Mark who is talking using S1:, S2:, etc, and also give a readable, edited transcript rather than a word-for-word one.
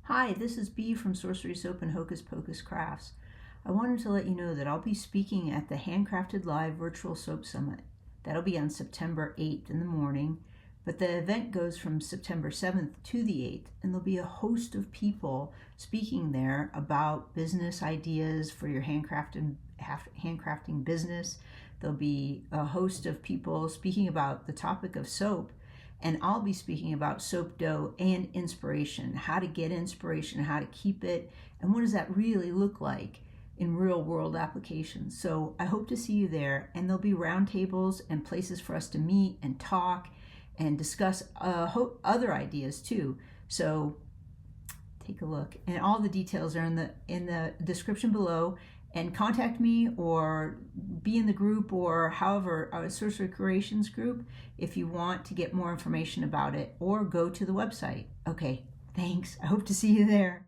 S1: Hi, this is Bee from Sorcery Soap and Hocus Pocus Crafts. I wanted to let you know that I'll be speaking at the Handcrafted Live Virtual Soap Summit. That'll be on September 8th in the morning, but the event goes from September 7th to the 8th, and there'll be a host of people speaking there about business ideas for your handcrafting business. There'll be a host of people speaking about the topic of soap, and I'll be speaking about soap dough and inspiration, how to get inspiration, how to keep it, and what does that really look like in real world applications. So I hope to see you there, and there'll be roundtables and places for us to meet and talk and discuss other ideas too. So take a look, and all the details are in the description below. And contact me or be in the group, or however, our Sorcery Creations group, if you want to get more information about it, or go to the website. Okay, thanks. I hope to see you there.